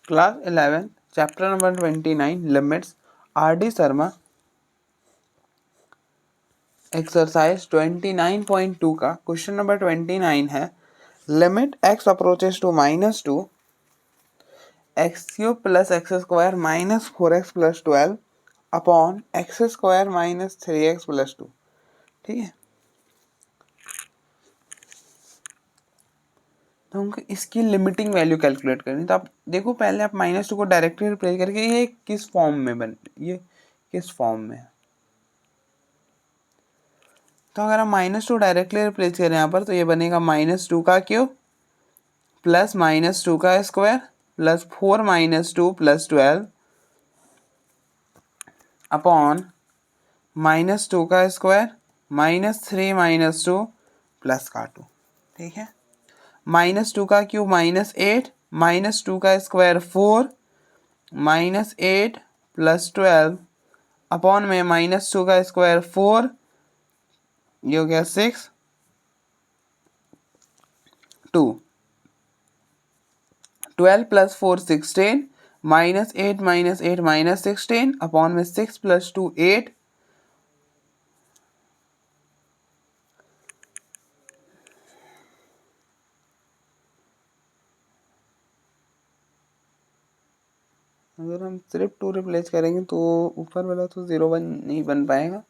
Class 11 chapter number 29 limits R D Sharma exercise 29.2 का question number 29 है limit x approaches to -2 x cube plus x square minus 4x plus 12 upon x square minus 3x plus 2। ठीक है, तो हमको इसकी limiting value calculate करनी। तो आप देखो, पहले आप -2 को डायरेक्टली रिप्लेस करके ये किस फॉर्म में ये किस फॉर्म में है। तो अगर हम -2 डायरेक्टली रिप्लेस करें यहाँ पर, तो ये बनेगा -2 का क्यूब प्लस -2 का स्क्वायर प्लस 4 -2 प्लस 12 अपॉन -2 का स्क्वायर -3 -2 प्लस का 2। ठीक है, -2 का क्यूब -8 -2 का स्क्वायर 4 -8 प्लस 12 अपॉन में -2 का स्क्वायर 4, ये हो गया 6 2 12 प्लस 4 16 -8 -8 -16 अपॉन में 6 प्लस 2 8 अगर हम सिर्फ 2 रिप्लेस करेंगे तो ऊपर वाला तो 0 नहीं बन पाएगा।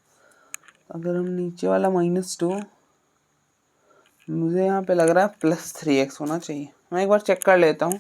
अगर हम नीचे वाला -2, मुझे यहाँ पे लग रहा है प्लस 3x होना चाहिए। मैं एक बार चेक कर लेता हूँ।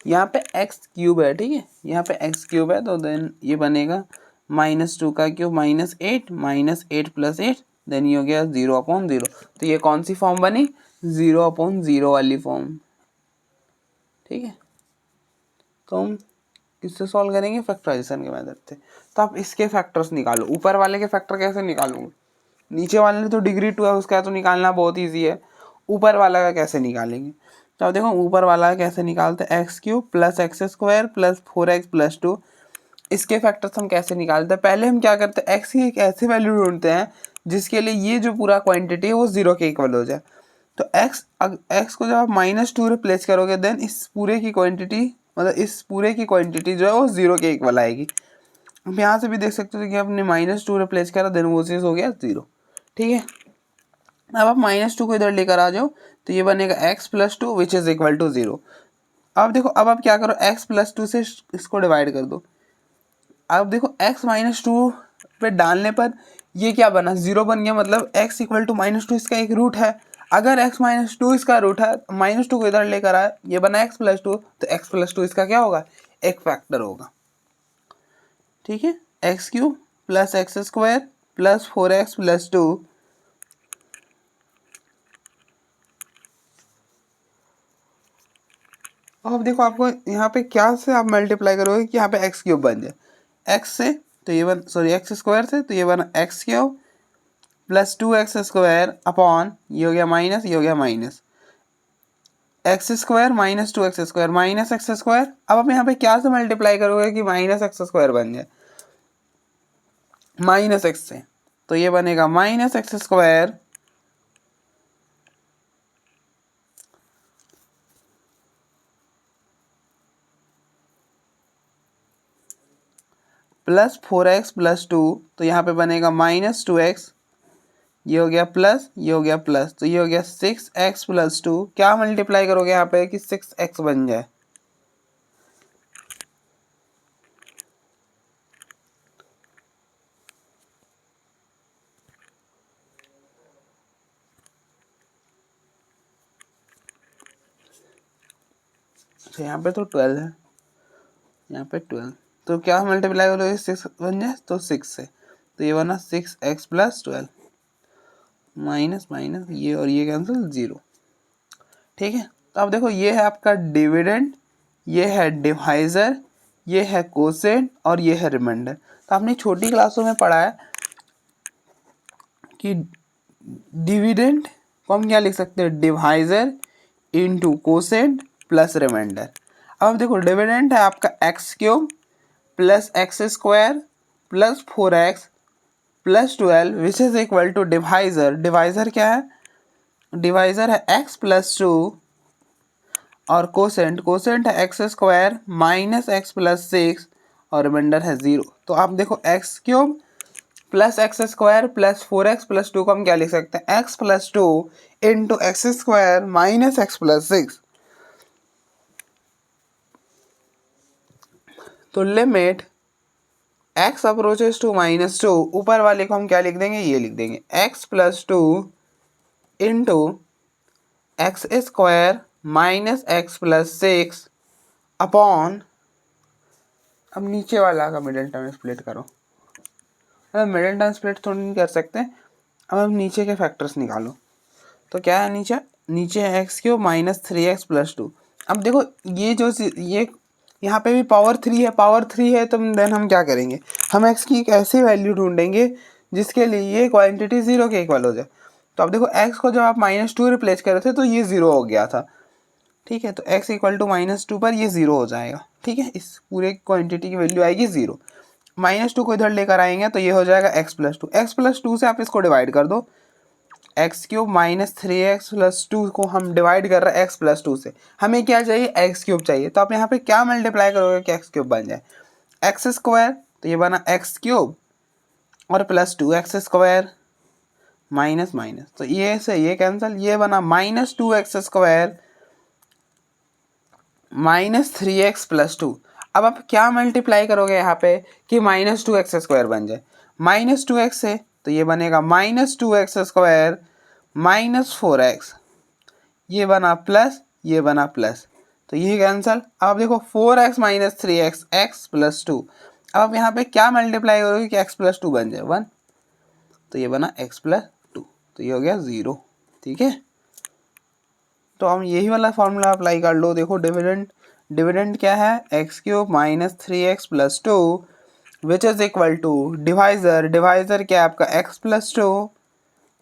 यहाँ पे एक्स क्यूब है। ठीक है, यहाँ पे एक्स क्यूब है, तो देन ये बनेगा -2 का क्यूब -8 -8 प्लस 8, देन ये हो गया 0/0। तो ये कौन सी फॉर्म बनी? 0/0 वाली फॉर्म। ठीक है, तो हम किससे सॉल्व करेंगे? फैक्टराइजेशन के मेथड से। तो आप इसके फैक्टर्स निकालो। ऊपर वाले के फैक्टर कैसे निकालूंगे? नीचे वाले ने तो डिग्री 2 है, उसका तो निकालना बहुत ईजी है। ऊपर वाला का कैसे निकालेंगे? तो अब देखो, ऊपर वाला कैसे निकालते हैं। X cube plus x square plus 4x plus 2। इसके फैक्टर्स हम कैसे निकालते हैं? पहले हम क्या करते हैं, एक्स की एक ऐसी वैल्यू ढूंढते हैं जिसके लिए ये जो पूरा क्वांटिटी है वो 0 के इक्वल हो जाए। तो एक्स को जब आप -2 रिप्लेस करोगे, देन इस पूरे की क्वांटिटी, मतलब इस पूरे की क्वांटिटी जो है वो 0 के इक्वल आएगी। अब यहाँ से भी देख सकते हो कि आपने -2 रिप्लेस करा, देन वो चीज़ हो गया 0। ठीक है, अब आप -2 को इधर लेकर आ जाओ, तो ये बनेगा x plus 2 which is equal to 0। अब देखो, अब आप क्या करो, x प्लस 2 से इसको डिवाइड कर दो। अब देखो, x -2 पे डालने पर ये क्या बना? 0 बन गया। मतलब x इक्वल टू -2 इसका एक रूट है। अगर x -2 इसका रूट है, -2 को इधर लेकर आए, ये बना x प्लस 2, तो x प्लस 2 इसका क्या होगा? एक फैक्टर होगा। ठीक है, x cube plus x square plus 4x plus 2 अब देखो, आपको यहाँ पे क्या से आप मल्टीप्लाई करोगे कि यहाँ पे एक्स क्यूब बन जाए। एक्स से तो ये बन, सॉरी एक्स स्क्वायर से तो ये बना x cube plus 2x square upon, ये हो गया माइनस, ये हो गया minus x square minus 2x square minus x square. अब आप यहाँ पे क्या से मल्टीप्लाई करोगे कि माइनस एक्स स्क्वायर बन जाए? माइनस एक्स से, तो ये बनेगा minus x square plus 4x plus 2, तो यहाँ पे बनेगा -2x, ये हो गया प्लस, ये हो गया प्लस, तो ये हो गया 6x प्लस 2। क्या मल्टीप्लाई करोगे यहाँ पे कि 6x बन जाए? तो यहाँ पे तो 12 है, यहाँ पे 12, तो क्या मल्टीप्लाई करोगे 6 बन जाए तो 6 से, तो ये बना 6x प्लस 12 माइनस माइनस ये और ये कैंसिल 0। ठीक है, तो अब देखो ये है आपका डिविडेंड, ये है डिवाइजर, ये है कोसेंट और ये है रिमाइंडर। तो आपने छोटी क्लासों में पढ़ा है कि डिविडेंड को हम क्या लिख सकते हैं, divisor into quotient plus remainder. अब देखो डिविडेंड है आपका x cube plus x square plus 4x plus 12 which is equal to divisor. Divisor क्या है, डिवाइजर है x प्लस 2 और कोसेंट, कोसेंट है x square minus x plus 6 और रिमाइंडर है 0। तो आप देखो x cube plus x square plus 4x plus 2 को हम क्या लिख सकते हैं, x plus 2 into x square minus x plus 6। तो limit x approaches to minus 2, ऊपर वाले को हम क्या लिख देंगे, ये लिख देंगे x plus 2 into x square minus x plus 6 upon, अब नीचे वाला का मिडिल टर्म स्प्लिट करो। अब मिडिल टर्म स्प्लिट थोड़ी नहीं कर सकते, अब हम नीचे के फैक्टर्स निकालो। तो क्या है नीचे, नीचे है x cube minus 3x plus 2। अब देखो ये जो ये यहाँ पे भी पावर 3 है, पावर 3 है, तो देन हम क्या करेंगे, हम x की एक ऐसी वैल्यू ढूंढेंगे जिसके लिए ये क्वांटिटी 0 के इक्वल हो जाए। तो अब देखो x को जब आप -2 रिप्लेस कर रहे थे तो ये 0 हो गया था। ठीक है, तो x इक्वल टू -2 पर ये 0 हो जाएगा। ठीक है, इस पूरे क्वांटिटी की वैल्यू आएगी 0। -2 को इधर लेकर आएंगे तो ये हो जाएगा x प्लस 2। एक्स प्लस 2 से आप इसको डिवाइड कर दो, x cube minus 3x plus 2 को हम डिवाइड कर रहे हैं एक्स प्लस 2 से, हमें क्या चाहिए, एक्स क्यूब चाहिए। तो आप यहाँ पे क्या मल्टीप्लाई करोगे कि एक्स क्यूब बन जाए, एक्स स्क्वायर, तो ये बना एक्स क्यूब और plus 2x square minus minus, तो ये से ये कैंसिल, ये बना -2x square minus 3x plus 2। अब आप क्या मल्टीप्लाई करोगे यहाँ पे कि -2x स्क्वायर बन जाए, -2x से, तो ये बनेगा -2x स्क्वायर माइनस 4x, ये बना प्लस, ये बना प्लस, तो ये कैंसल। अब देखो 4x minus 3x x plus 2। अब आप यहाँ पे क्या मल्टीप्लाई करोगे कि x प्लस 2 बन जाए 1, तो ये बना x प्लस 2, तो ये हो गया 0। ठीक है, तो हम यही वाला फॉर्मूला अप्लाई कर लो। देखो डिविडेंड, डिविडेंड क्या है, x cube minus 3x plus 2 which is equal to divisor, divisor क्या है आपका x प्लस 2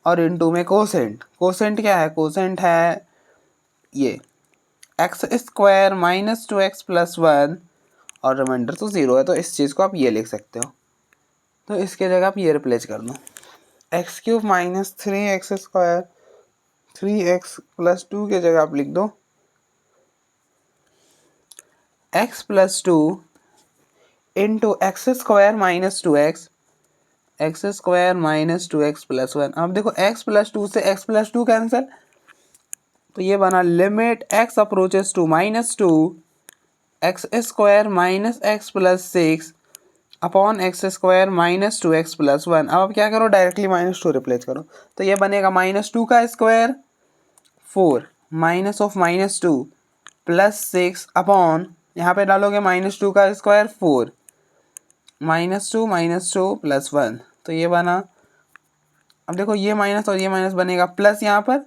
और इनटू में कोसेंट, कोसेंट क्या है, कोसेंट है ये x square minus 2x plus 1 और रिमाइंडर तो 0 है, तो इस चीज़ को आप ये लिख सकते हो। तो इसके जगह आप ये रिप्लेस कर दो, x cube minus 3x square 3x plus 2 के जगह आप लिख दो x plus 2 into x square minus 2x, x square minus 2x plus 1। अब देखो x प्लस 2 से x प्लस 2 कैंसिल, तो ये बना limit x approaches to -2 x square minus x plus 6 upon x square minus 2x plus 1। अब आप क्या करो, डायरेक्टली -2 रिप्लेस करो, तो ये बनेगा -2 का square 4 minus of -2 plus 6 upon, यहाँ पे डालोगे -2 का स्क्वायर 4 -2 प्लस 1, तो ये बना। अब देखो ये माइनस और ये माइनस बनेगा प्लस, यहाँ पर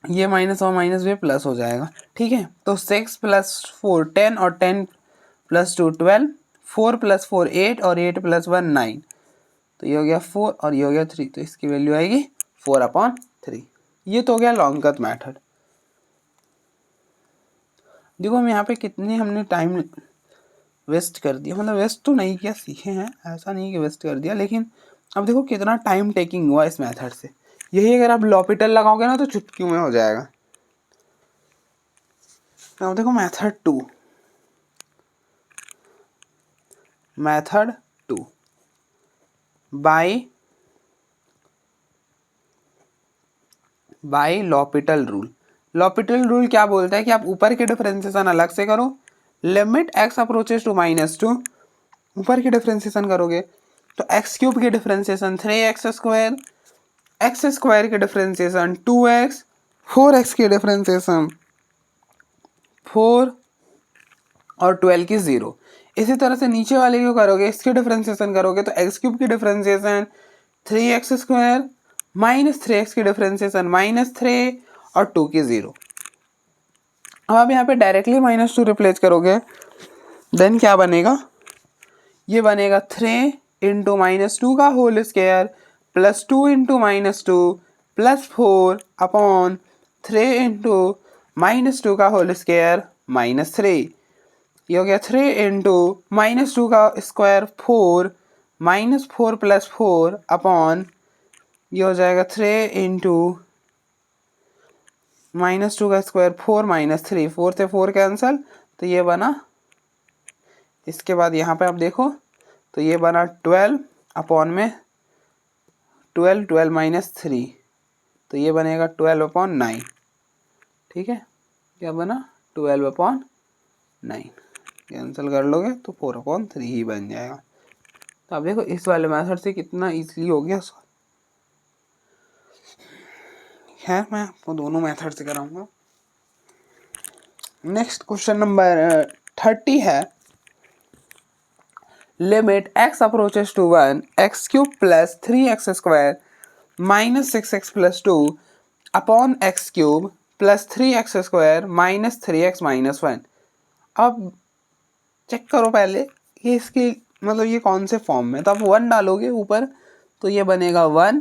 ये माइनस और माइनस भी प्लस हो जाएगा। ठीक है, तो 6 प्लस 4 10 और 10 प्लस 2 12, 4 प्लस 4 8 और 8 प्लस 1 9, तो ये हो गया 4 और ये हो गया 3, तो इसकी वैल्यू आएगी 4/3। ये तो हो गया लॉन्ग कट मेथड। देखो हम यहाँ पे कितनी हमने टाइम वेस्ट कर दिया, मतलब वेस्ट तो नहीं किया, सीखे हैं, ऐसा नहीं कि वेस्ट कर दिया, लेकिन अब देखो कितना टाइम टेकिंग हुआ इस मेथड से। यही अगर आप लॉपिटल लगाओगे ना तो चुटकी में हो जाएगा। अब देखो method 2, method 2 by L'Hopital rule. L'Hopital rule क्या बोलता है कि आप ऊपर के डिफरेंशिएशन अलग से करो, लिमिट x अप्रोचेस टू -2 ऊपर की डिफरेंशिएशन करोगे तो x क्यूब की differentiation 3x square, x square की डिफरेंशिएशन 2x, 4x की डिफरेंशिएशन 4 और 12 की 0। इसी तरह से नीचे वाले क्यों करोगे, इसकी डिफरेंशिएशन करोगे तो एक्स क्यूब की डिफरेंशिएशन 3x² माइनस 3x की डिफरेंशिएशन -3 और 2 की 0। अब आप यहाँ पे डायरेक्टली -2 रिप्लेस करोगे, देन क्या बनेगा, ये बनेगा 3 इंटू -2 का whole square plus 2 into -2 plus 4 upon 3 into -2 का होल स्क्वायर -3। ये हो गया 3 इंटू -2 का स्क्वायर 4 -4 प्लस 4 अपॉन ये हो जाएगा 3 इंटू -2 का स्क्वायर 4 -3, 4 से 4 कैंसल, तो ये बना। इसके बाद यहाँ पे आप देखो तो ये बना 12 अपॉन में 12 माइनस 3, तो ये बनेगा 12/9। ठीक है, क्या बना 12/9, कैंसिल कर लोगे तो 4/3 ही बन जाएगा। तो आप देखो इस वाले मेथड से कितना इजीली हो गया। खैर मैं आपको दोनों मेथड से कराऊंगा। नेक्स्ट क्वेश्चन नंबर 30 है, limit x approaches to 1 x³ plus 3x² minus 6x plus 2 upon x³ plus 3x² minus 3x minus 1। अब चेक करो पहले ये इसकी मतलब ये कौन से फॉर्म में, तो आप 1 डालोगे ऊपर तो ये बनेगा 1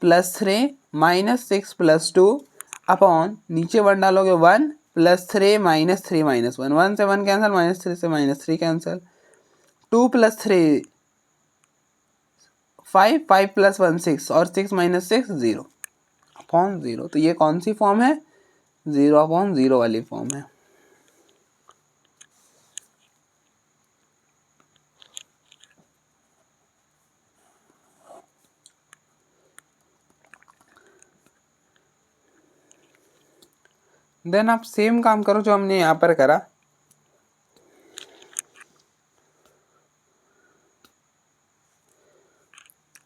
प्लस 3 माइनस 6 प्लस 2 अपॉन नीचे 1 डालोगे 1 प्लस 3 माइनस 3 माइनस 1, 1 से 1 कैंसिल, -3 से -3 कैंसिल, 2 प्लस 3 5, 5 प्लस 1 6 और 6 माइनस 6 0 अपॉन 0। तो ये कौन सी फॉर्म है, 0/0 वाली फॉर्म है। देन आप सेम काम करो जो हमने यहाँ पर करा।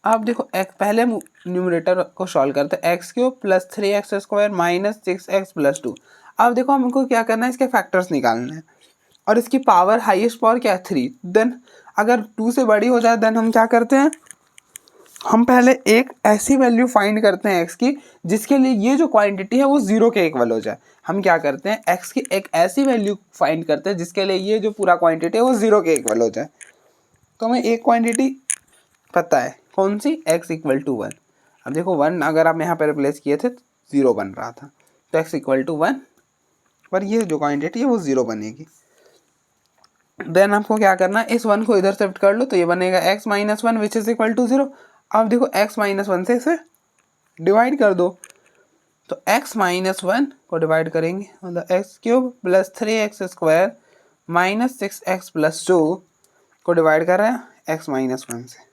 आप देखो एक पहले न्यूमरेटर को सॉल्व करते हैं, x³ plus 3x² minus 6x plus 2। अब देखो हमको क्या करना है, इसके फैक्टर्स निकालने हैं और इसकी पावर हाईएस्ट पावर क्या है 3। देन अगर 2 से बड़ी हो जाए देन हम क्या करते हैं, हम पहले एक ऐसी वैल्यू फाइंड करते हैं x की जिसके लिए ये जो क्वांटिटी है वो 0 के इक्वल हो जाए। हम क्या करते हैं, x की एक ऐसी वैल्यू फाइंड करते हैं जिसके लिए ये जो पूरा क्वांटिटी है वो 0 के इक्वल हो जाए। तो हमें एक क्वांटिटी पता है कौन सी, x इक्वल टू 1। अब देखो 1 अगर आप यहाँ पर रिप्लेस किए थे तो 0 बन रहा था, तो x इक्वल टू 1 पर ये जो क्वांटिटी है वो 0 बनेगी। देन आपको क्या करना है, इस 1 को इधर शिफ्ट कर लो तो ये बनेगा x minus 1 which is equal to 0। अब देखो x माइनस 1 से इसे डिवाइड कर दो, तो x माइनस 1 को डिवाइड करेंगे मतलब x³ plus 3x² minus 6x plus 2 को डिवाइड कर रहे हैं x माइनस 1 से।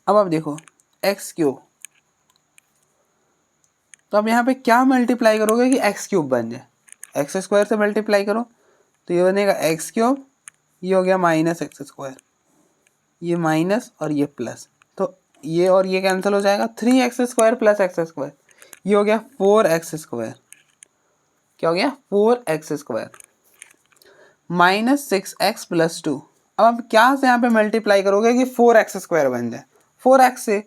अब आप देखो x³, तो अब यहाँ पे क्या मल्टीप्लाई करोगे कि x³ बन जाए, x² से मल्टीप्लाई करो तो ये बनेगा x³, ये हो गया माइनस x², ये माइनस और ये प्लस, तो ये और ये कैंसिल हो जाएगा, 3x² प्लस x², ये हो गया 4x², क्या हो गया 4x² माइनस 6x प्लस 2। अब आप क्या से यहाँ पे मल्टीप्लाई करोगे कि 4x² बन जाए, 4x से,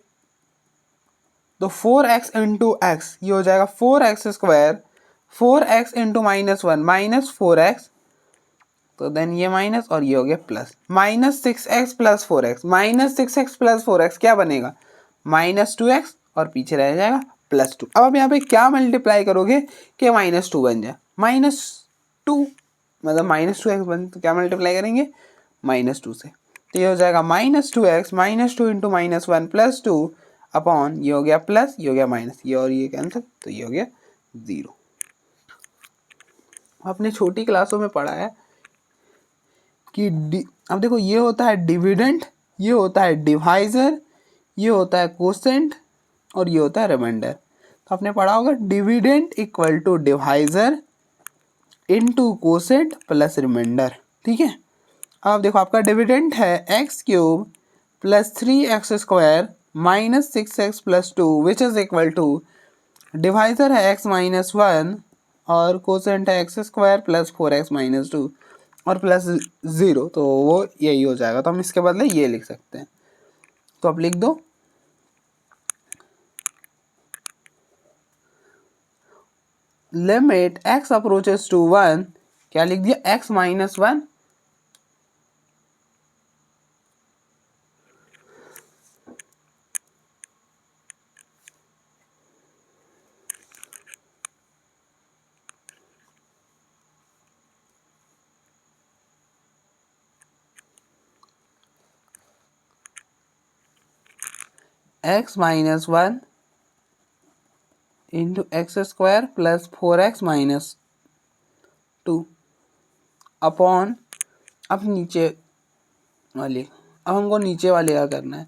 तो 4x इंटू एक्स ये हो जाएगा 4x², 4x into -1 minus 4x, तो देन ये माइनस और ये हो गया plus, minus 6x plus 4x, minus 6x plus 4x क्या बनेगा -2x और पीछे रह जाएगा +2। अब आप यहाँ पे क्या मल्टीप्लाई करोगे कि -2 बन जाए, -2 मतलब -2x बन, तो क्या मल्टीप्लाई करेंगे -2 से, तो ये हो जाएगा -2x, -2 इंटू -1 प्लस 2 अपॉन ये हो गया प्लस, ये हो गया माइनस, ये और ये कैंसिल, तो ये हो गया 0। आपने छोटी क्लासों में पढ़ा है कि अब देखो ये होता है डिविडेंड, ये होता है डिवाइजर, ये होता है कोसेंट और ये होता है रिमाइंडर। तो आपने पढ़ा होगा dividend equal to divisor into quotient plus remainder. ठीक है, अब देखो आपका डिविडेंड है x³ plus 3x² minus 6x+2 which is equal to, divisor है x-1 और कोसेंट है x² प्लस 4x-2 और प्लस 0, तो वो यही हो जाएगा। तो हम इसके बदले ये लिख सकते हैं। तो अब लिख दो लिमिट x अप्रोचेस टू 1, क्या लिख दिया, x-1 x-1 into x² plus 4x-2 upon, अब नीचे वाली, अब हमको नीचे वाले का करना है।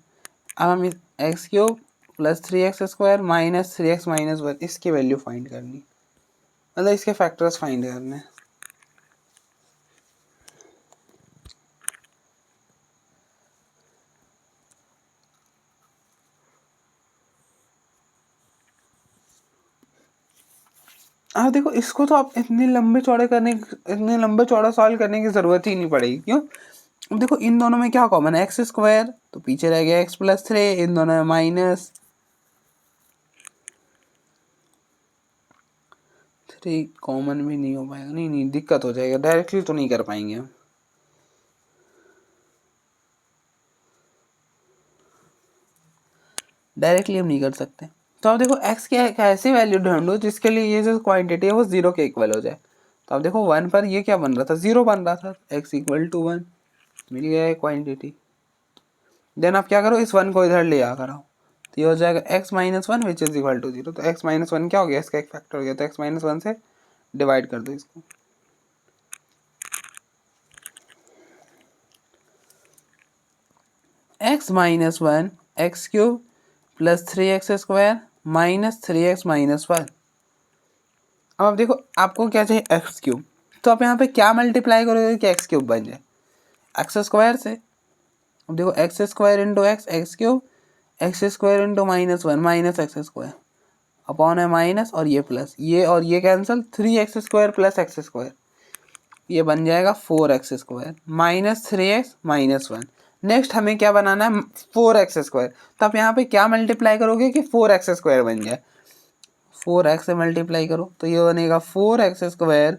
अब हम x³ plus 3x² minus 3x-1 इसकी वैल्यू फाइंड करनी, मतलब इसके फैक्टर्स फाइंड करने हैं। अब देखो इसको तो आप इतने लंबे चौड़ा सॉल्व करने की ज़रूरत ही नहीं पड़ेगी, क्यों? अब देखो इन दोनों में क्या कॉमन है, x², तो पीछे रह गया x+3, इन दोनों में माइनस 3 कॉमन भी नहीं हो पाएगा, नहीं दिक्कत हो जाएगा, डायरेक्टली तो नहीं कर पाएंगे हम। डायरेक्टली हम नहीं कर सकते। तो अब देखो x की एक ऐसी वैल्यू ढूंढो जिसके लिए ये जो क्वांटिटी है वो 0 के इक्वल हो जाए। तो अब देखो 1 पर ये क्या बन रहा था, 0 बन रहा था, x=1 मिल गया है क्वांटिटी। देन आप क्या करो, इस 1 को इधर ले आ कर आओ, तो ये हो जाएगा x-1 which is equal to 0। तो x-1 क्या हो गया, इसका एक फैक्टर हो गया, तो x-1 से डिवाइड कर दो इसको। x-1 x³ plus 3x² minus 3x-1। अब आप देखो आपको क्या चाहिए, x³, तो आप यहाँ पे क्या मल्टीप्लाई करोगे कि x³ बन जाए, x² से। अब देखो x² into x³ x² into -1 minus x² upon है माइनस और ये प्लस, ये और ये कैंसिल, 3x² प्लस x², ये बन जाएगा 4x² माइनस 3x-1। नेक्स्ट हमें क्या बनाना है, 4x², तो आप यहाँ पे क्या मल्टीप्लाई करोगे कि 4x² बन जाए, 4x से मल्टीप्लाई करो तो ये बनेगा 4x²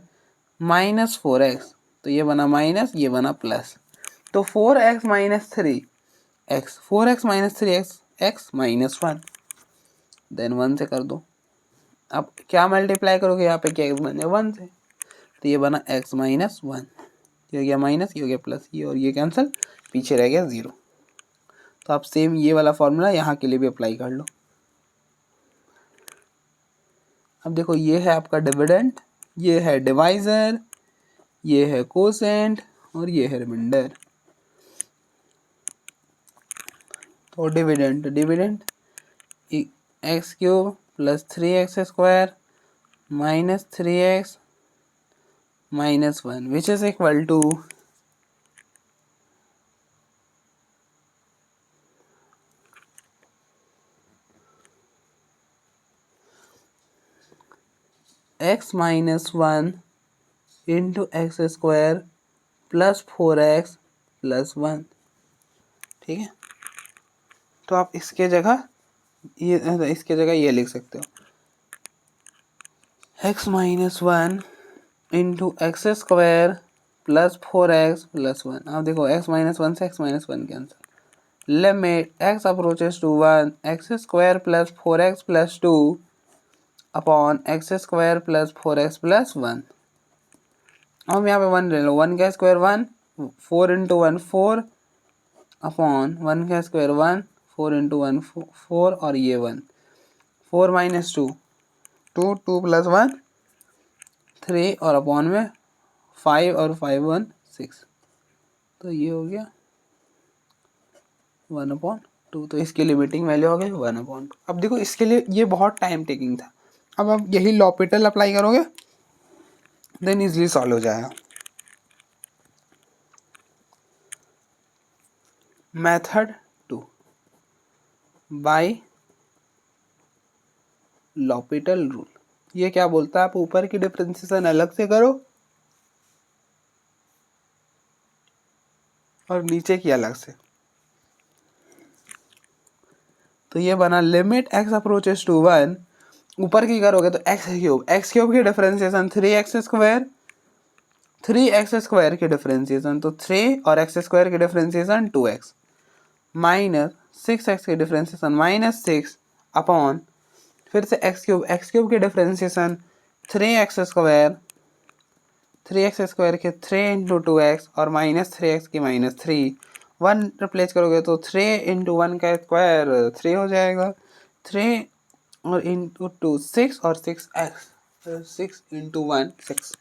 माइनस 4x, तो ये बना माइनस, ये बना प्लस, तो 4x minus 3x, 4x minus 3x x-1, then 1 से कर दो। अब क्या मल्टीप्लाई करोगे यहाँ पे, क्या x बन जाए 1 से, तो ये बना x-1, ये हो गया माइनस, ये हो गया प्लस, ये और ये कैंसिल, पीछे रह गया 0। तो आप सेम ये वाला फॉर्मूला यहाँ के लिए भी अप्लाई कर लो। अब देखो ये है आपका डिविडेंड, ये है डिवाइजर, ये है कोसेंट और ये है रिमाइंडर। तो dividend x³ plus 3x² minus 3x-1 which is equal to x-1 into x² plus 4x+1। ठीक है, तो आप इसके जगह ये लिख सकते हो, x-1 into x² plus 4x+1। अब देखो x-1 से x-1 cancel, limit x approaches to 1 x² plus 4x+2 upon x² plus 4x+1। अब यहाँ पे 1 ले लो, 1 का स्क्वायर 1, 4 इंटू 1 4 अपॉन 1 का स्क्वायर 1, 4 इंटू 1 4 और ये 1, 4 माइनस 2 2 प्लस 1 3 और अपॉन में 5 और 5 1 6, तो ये हो गया 1/2। तो इसकी लिमिटिंग वैल्यू हो गई 1/2। अब देखो इसके लिए ये बहुत टाइम टेकिंग था, अब आप यही लॉपिटल अप्लाई करोगे देन इजली सॉल्व हो जाएगा। Method 2, by L'Hopital rule. ये क्या बोलता है, आप ऊपर की डिफरेंशिएशन अलग से करो और नीचे की अलग से। तो ये बना लिमिट एक्स अप्रोचेस टू 1, ऊपर की करोगे तो एक्स क्यूब की differentiation 3x square, 3x square की डिफरेंशिएशन तो 3 और x स्क्वायर की डिफरेंशिएशन 2x, माइनस 6x की डिफरेंशिएशन -6 अपॉन फिर से एक्स क्यूब की differentiation 3x square, 3x square के 3 इंटू 2x और -3x की -3, 1 रिप्लेस करोगे तो 3 इंटू 1 का स्क्वायर 3 हो जाएगा, 3 और इंटू 2 6 और 6x, 6 इंटू 1 6,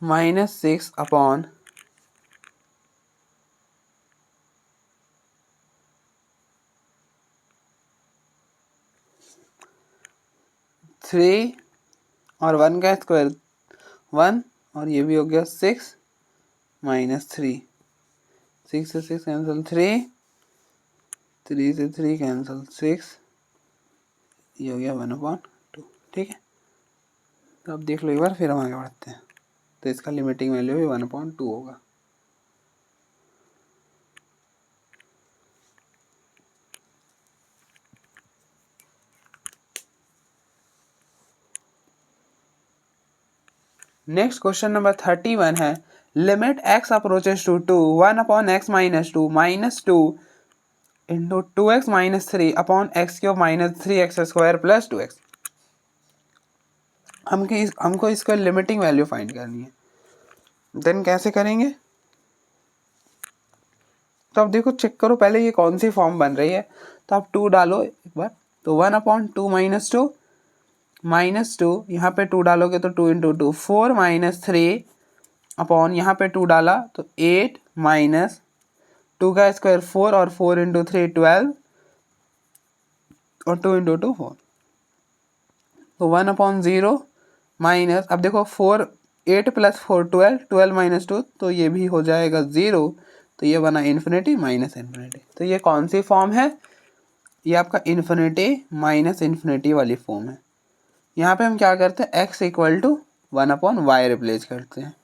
-6 अपॉन 3 और 1 का स्क्वायर 1 और ये भी हो गया 6 -3, 6 से 6 कैंसिल, 3 से 3 कैंसिल, 6, ये हो गया 1/2। ठीक है, तो अब देख लो एक बार, फिर हम आगे बढ़ते हैं। तो इसका लिमिटिंग वैल्यू भी 1/2 होगा। नेक्स्ट क्वेश्चन नंबर 31 है, limit x approaches to 2 1/x - 2 -2 into 2x - 3 upon x cube -3x square plus 2x। हमको इसका लिमिटिंग वैल्यू फाइंड करनी है। देन कैसे करेंगे, तो अब देखो चेक करो पहले ये कौन सी फॉर्म बन रही है। तो आप 2 डालो एक बार, तो 1/2 -2 यहाँ पे 2 डालोगे तो 2 इंटू 2 4 -3 अपॉन यहाँ पे 2 डाला तो 8 माइनस 2 का स्क्वायर 4 और 4 इंटू 3 12 और 2 इंटू 2 4, तो 1/0 माइनस, अब देखो 4 8 + 4 12, 12 - 2 तो ये भी हो जाएगा 0, तो ये बना इन्फिनिटी माइनस इन्फिनिटी। तो ये कौन सी फॉर्म है, ये आपका इन्फिनिटी माइनस इन्फिनिटी वाली फॉर्म है। यहाँ पे हम क्या करते हैं, x = 1/y रिप्लेस करते हैं।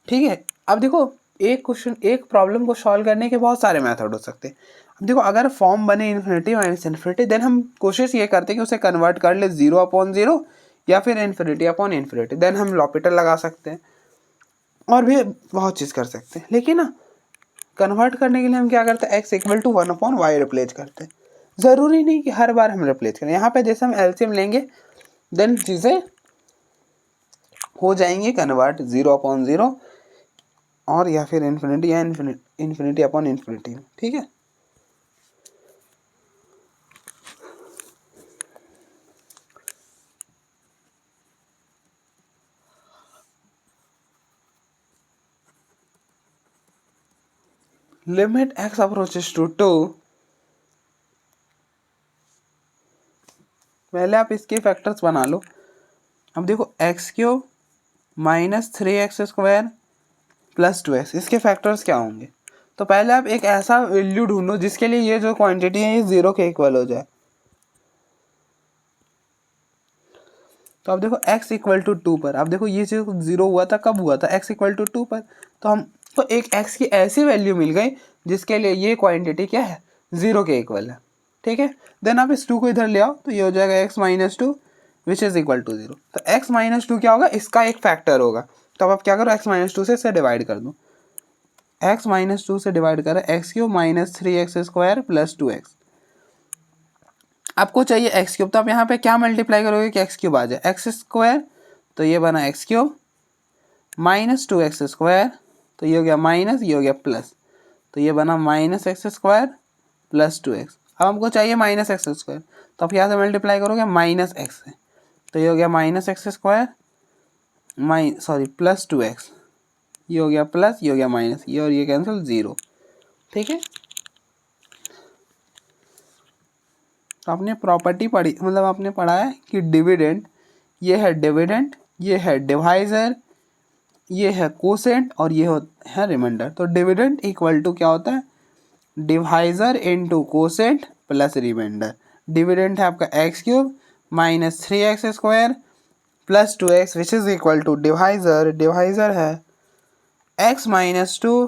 ठीक है, अब देखो एक क्वेश्चन, एक प्रॉब्लम को सॉल्व करने के बहुत सारे मेथड हो सकते हैं। अब देखो अगर फॉर्म बने इन्फिनिटी माइनस इन्फिनिटी, देन हम कोशिश ये करते हैं कि उसे कन्वर्ट कर ले 0/0 या फिर इन्फिनिटी, देन हम लॉपिटल लगा सकते हैं और भी बहुत चीज़ कर सकते हैं। लेकिन ना कन्वर्ट करने के लिए हम क्या करते हैं, x = 1/y रिप्लेस करते हैं। ज़रूरी नहीं कि हर बार हम रिप्लेस करें, यहाँ पे जैसे हम एलसीएम लेंगे देन चीज़ें हो जाएंगी कन्वर्ट 0/0 और या फिर इन्फिनिटी या इन्फिनिटी। ठीक है, लिमिट x अप्रोचेस टू 2, पहले आप इसके फैक्टर्स बना लो। अब देखो x³ -3x square plus 2x, इसके फैक्टर्स क्या होंगे। तो पहले आप एक ऐसा वैल्यू ढूंढो जिसके लिए ये जो क्वांटिटी है ये 0 के इक्वल हो जाए। तो अब देखो x = 2 पर, अब देखो ये जो 0 हुआ था कब हुआ था, x = 2 पर, तो हमको एक x की ऐसी वैल्यू मिल गई जिसके लिए ये क्वांटिटी क्या है, 0 के इक्वल है। ठीक है, देन आप इस 2 को इधर ले आओ तो ये हो जाएगा x - 2 which is equal to 0। तो x - 2 क्या होगा, इसका एक फैक्टर होगा। तो अब आप क्या करो, x - 2 से इसे डिवाइड कर दो, x - 2 से डिवाइड करें x³ -3x square plus 2x। आपको चाहिए x³, तो आप यहाँ पे क्या मल्टीप्लाई करोगे कि x³ आ जाए, x स्क्वायर, तो ये बना x³ -2x स्क्वायर, तो ये हो गया माइनस, ये हो गया प्लस, तो ये बना -x स्क्वायर प्लस 2x। अब हमको चाहिए -x स्क्वायर, तो आप यहाँ से मल्टीप्लाई करोगे -x से, तो ये हो गया -x स्क्वायर प्लस 2x, ये हो गया प्लस, ये हो गया माइनस, ये और ये कैंसिल 0। ठीक है, तो आपने प्रॉपर्टी पढ़ी, मतलब आपने पढ़ा है कि डिविडेंड, ये है डिविडेंड, ये है डिवाइजर, ये है कोसेंट और ये है रिमाइंडर। तो डिविडेंड इक्वल टू क्या होता है, divisor into quotient plus remainder. Dividend है आपका x cube minus 3x² plus 2x which is equal to divisor, divisor है x माइनस 2,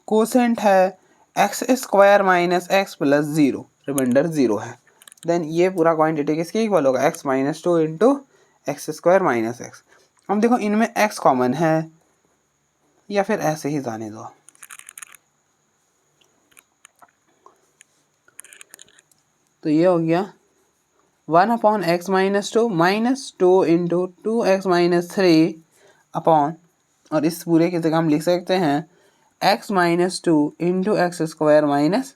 कोसेंट है x² minus x plus 0, reminder 0 है। देन ये पूरा क्वांटिटी किसके इक्वल होगा, x minus 2 into x² minus x। अब देखो इनमें x कॉमन है या फिर ऐसे ही जाने दो। तो ये हो गया 1/x minus 2 minus 2 into 2x minus 3 upon, और इस पूरे की जगह हम लिख सकते हैं x minus 2 into x² minus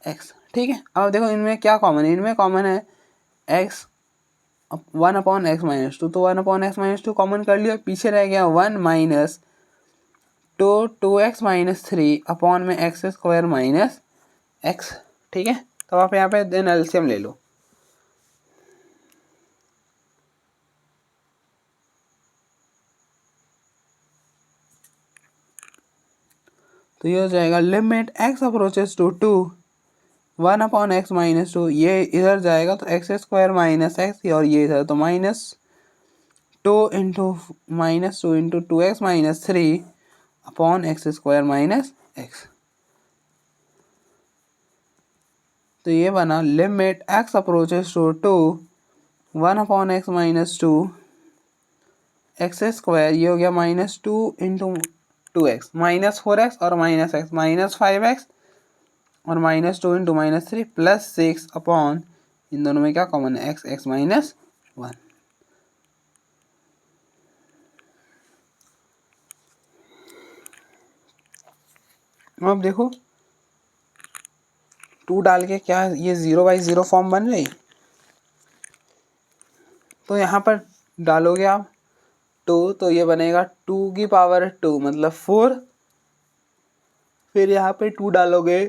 x। ठीक है, अब देखो इनमें क्या कॉमन है, इनमें कॉमन है x 1/x माइनस 2, तो 1/x माइनस 2 कॉमन कर लिया, पीछे रह गया 1 माइनस 2x माइनस 3 अपॉन में x² माइनस x। ठीक है, तो आप यहाँ पे देन एलसीएम ले लो। तो ये हो जाएगा limit x approaches to 2 1/x minus 2, ये इधर जाएगा तो x² माइनस x, और ये इधर तो minus 2 into 2x minus 3 upon x² minus x। तो ये बना limit x approaches to 2 1/x minus 2 x², ये हो गया minus 2 into 2x minus 4x और माइनस x माइनस 5x और minus 2 into minus 3 plus 6 upon, इन दोनों में क्या कॉमन है, x माइनस 1। अब देखो 2 डाल के क्या ये 0/0 फॉर्म बन रही, तो यहाँ पर डालोगे आप 2 तो ये बनेगा 2 की पावर 2 मतलब 4, फिर यहाँ पे 2 डालोगे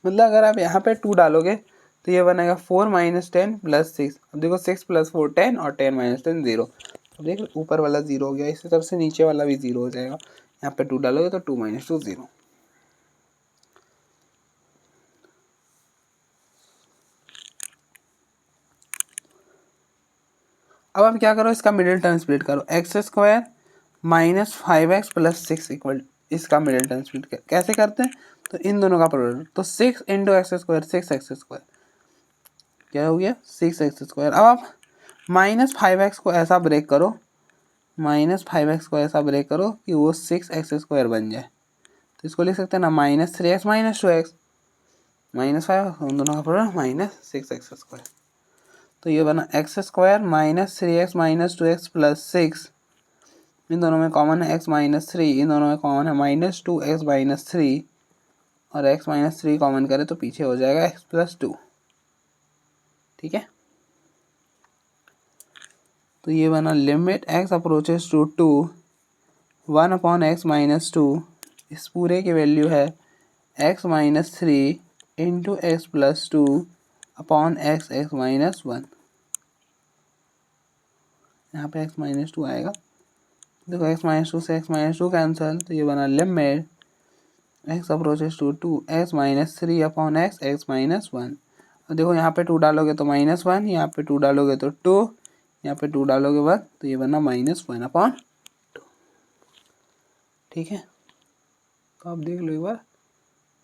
मतलब अगर आप यहाँ पे 2 डालोगे तो ये बनेगा 4 माइनस 10 प्लस 6। अब देखो 6 प्लस 4 10 और 10 माइनस 10 0। अब देख ऊपर वाला 0 हो गया, इसी तरफ से नीचे वाला भी 0 हो जाएगा। यहाँ पे 2 डालोगे तो 2 माइनस 2 0। अब आप क्या करो, इसका मिडिल टर्म स्प्लिट करो, x² minus 5x plus 6 equal, इसका मिडिल टर्म स्प्लिट कैसे करते हैं, तो इन दोनों का प्रोडक्ट, तो 6 इंटू x², 6x², क्या हो गया 6x²। अब आप माइनस 5x को ऐसा ब्रेक करो, माइनस 5x को ऐसा ब्रेक करो कि वो 6x² बन जाए, तो इसको लिख सकते हैं ना minus 3x minus 2x minus 5, उन दोनों का प्रोडक्ट माइनस 6x²। तो ये बना x² minus 3x minus 2x plus 6, इन दोनों में कॉमन है x माइनस 3, इन दोनों में कॉमन है माइनस 2x माइनस 3, और x माइनस 3 कॉमन करें तो पीछे हो जाएगा x प्लस 2। ठीक है, तो ये बना limit x approaches to 2 1/x minus 2, इस पूरे की वैल्यू है x minus 3 into x plus 2 upon x minus 1। यहाँ पे x माइनस 2 आएगा, देखो x माइनस 2 से x माइनस 2 कैंसिल, तो ये बना limit x approaches to 2x minus 3 upon x minus 1। अब देखो यहाँ पे 2 डालोगे तो माइनस 1, यहाँ पे 2 डालोगे तो 2, यहाँ पे 2 डालोगे 1, तो ये बना माइनस 1 अपॉन 2। ठीक है, तो आप देख लो एक बार,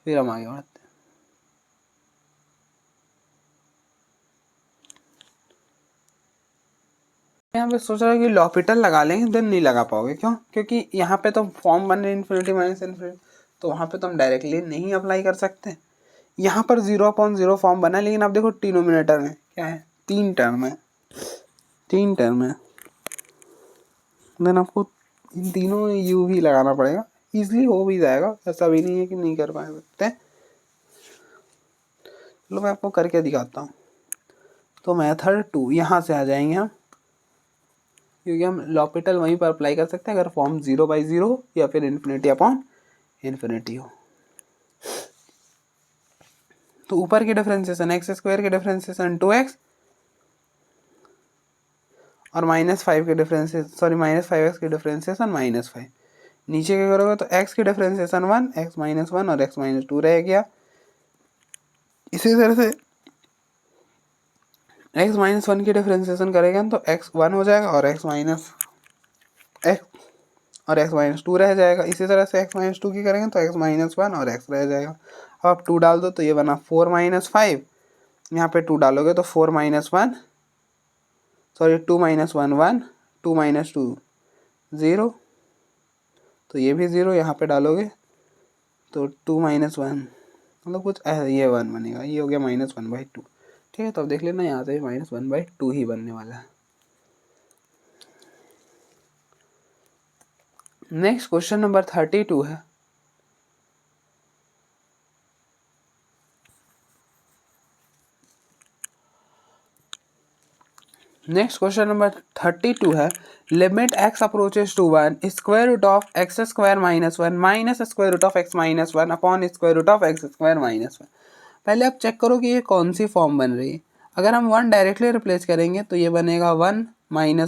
फिर हम आगे बढ़ते हैं। यहाँ पे सोच रहा हूँ कि लॉपिटल लगा लेंगे, देन नहीं लगा पाओगे, क्यों, क्योंकि यहाँ पे तो फॉर्म बन रहे इन्फिनिटी माइनस इन्फिनिटी, तो वहाँ पे तो हम डायरेक्टली नहीं अप्लाई कर सकते। यहाँ पर 0/0 फॉर्म बना है, लेकिन अब देखो डिनोमिनेटर में क्या है, 3 टर्म है, 3 टर्म है, देन आपको इन तीनों में यू भी लगाना पड़ेगा, इजीली हो भी जाएगा, ऐसा भी नहीं है कि नहीं कर पाए सकते। चलो मैं आपको करके दिखाता हूँ। तो मेथड 2 यहाँ से आ जाएंगे हम, क्योंकि हम लॉपिटल वहीं पर अप्लाई कर सकते हैं अगर फॉर्म 0/0 हो या फिर इन्फिनिटी अपॉन इन्फिनिटी हो। तो ऊपर की डिफरेंशिएशन एक्स स्क्वायर की डिफरेंशिएशन 2x और -5 के डिफरेंशिएशन -5x की डिफरेंशिएशन -5। नीचे क्या करोगे तो x की डिफरेंशिएशन 1, x - 1 और x - 2 रह गया। इसी तरह से x - 1 की डिफरेंशिएशन करेंगे तो x 1 हो जाएगा और x - 2 रह जाएगा। इसी तरह से x - 2 की करेंगे तो x - 1 और x रह जाएगा। अब आप 2 डाल दो तो ये बना 4 - 5, यहाँ पे 2 डालोगे तो 4 - 1 सॉरी 2 - 1 1, 2 - 2 0, तो ये भी 0 यहाँ पे डालोगे तो 2 - 1 मतलब कुछ ये 1 बनेगा, ये हो गया -1/2। ठीक है, तो अब देख लेना यहाँ से -1/2 ही बनने वाला है। नेक्स्ट क्वेश्चन नंबर 32 है। नेक्स्ट क्वेश्चन नंबर 32 है, limit x approaches to 1 square root of x square -1 minus square root of x -1 upon square root of x square -1। पहले आप चेक करो कि ये कौन सी फॉर्म बन रही है। अगर हम 1 डायरेक्टली रिप्लेस करेंगे तो ये बनेगा 1 - 1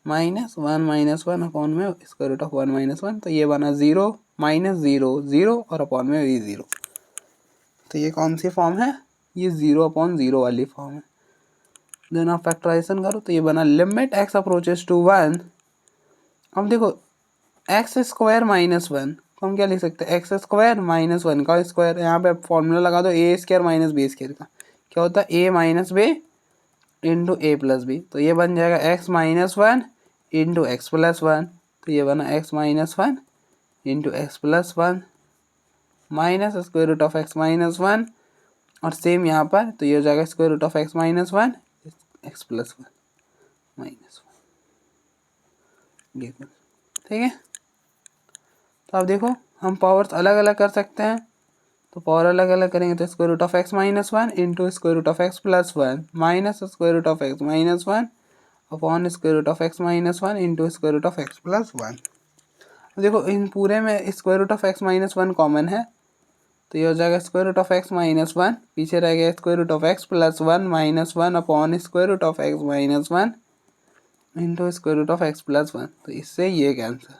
-1 अपॉन में स्क्वायर रूट ऑफ 1 - 1, तो ये बना 0 -0 0 और अपॉन में भी 0। तो ये कौन सी फॉर्म है, ये 0/0 वाली फॉर्म है। देन आप फैक्टराइजेशन करो तो ये बना लिमिट x अप्रोचेस टू 1। अब देखो एक्स स्क्वायर -1 तो हम क्या लिख सकते हैं, एक्स स्क्वायर -1 का स्क्वायर। यहाँ पे फॉर्मूला लगा दो a square minus b square का, क्या होता है a minus b into a plus b, तो ये बन जाएगा x - 1 इंटू एक्स प्लस 1, तो ये बना x - 1 into x plus 1 minus square root of x - 1 और सेम यहाँ पर तो ये हो जाएगा square root of x - 1 x plus 1 -1। ठीक है, तो आप देखो हम पावर्स अलग अलग कर सकते हैं, तो पावर अलग अलग करेंगे तो square root of x - 1 into square root of x plus 1 minus square root of x - 1 upon square root of x - 1 into square root of x plus 1। देखो इन पूरे में square root of x - 1 common है, तो ये हो जाएगा square root of x - 1, पीछे रह गया square root of x plus 1 -1 upon square root of x - 1 into square root of x plus 1, तो इससे ये कैंसिल।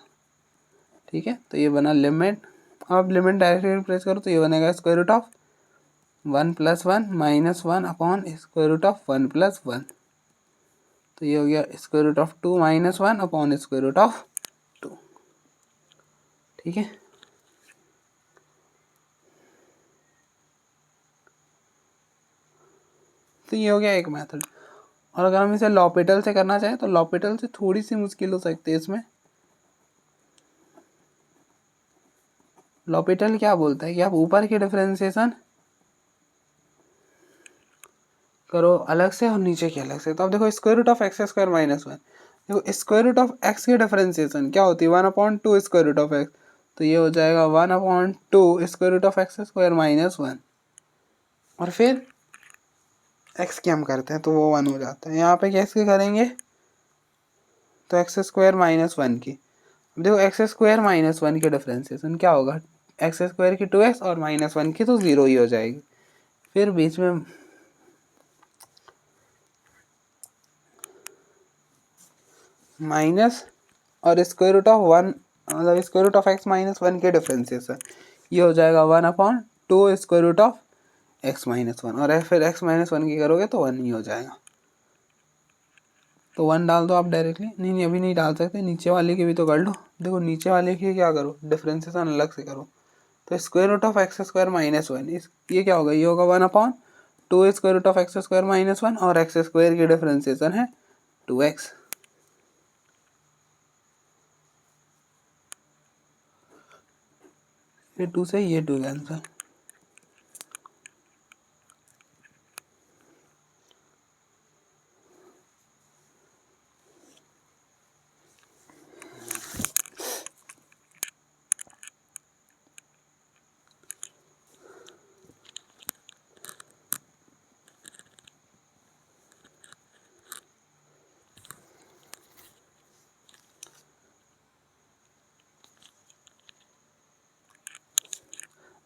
ठीक है, तो ये बना लिमिट। अब लिमिट डायरेक्टली रिप्लेस करो तो ये बनेगा square root of 1 + 1 -1 upon square root of 1 + 1, तो ये हो गया square root of 2 - 1 upon square root of 2। ठीक है, तो ये हो गया एक मेथड। और अगर हम इसे लॉपिटल से करना चाहें तो लॉपिटल से थोड़ी सी मुश्किल हो सकती है इसमें। लॉपिटल क्या बोलता है कि आप ऊपर की डिफरेंशिएशन करो अलग से और नीचे की अलग से। तो अब देखो square root of x square -1, देखो स्क्वायर रूट ऑफ एक्स की डिफरेंशिएशन क्या होती है 1/2 स्क्वायर रूट ऑफ एक्स, तो ये हो जाएगा 1/2 square root of x square -1 और फिर एक्स की हम करते हैं तो वो 1 हो जाता है। यहाँ पे कैसे करेंगे तो एक्स स्क्वायर -1 की, अब देखो एक्स स्क्वायर -1 की डिफरेंशिएशन क्या होगा, एक्स स्क्वायर की 2x और -1 की तो 0 ही हो जाएगी। फिर बीच में माइनस और स्क्वायर रूट ऑफ 1 मतलब स्क्वायर रूट ऑफ x - 1 के डिफरेंशिएशन, ये हो जाएगा 1/2 स्क्वायर रूट ऑफ x - 1 और फिर x - 1 की करोगे तो 1 ही हो जाएगा। तो 1 डाल दो आप डायरेक्टली, नहीं अभी नहीं डाल सकते, नीचे वाले की भी तो कर लो। देखो नीचे वाले की क्या करो डिफरेंशिएशन अलग से करो, तो square root of x square -1 इस ये क्या होगा, ये होगा 1/2 square root of x square -1 और x स्क्वायर की डिफरेंशिएशन है 2x। ये 2 से ये 2 कैंसिल।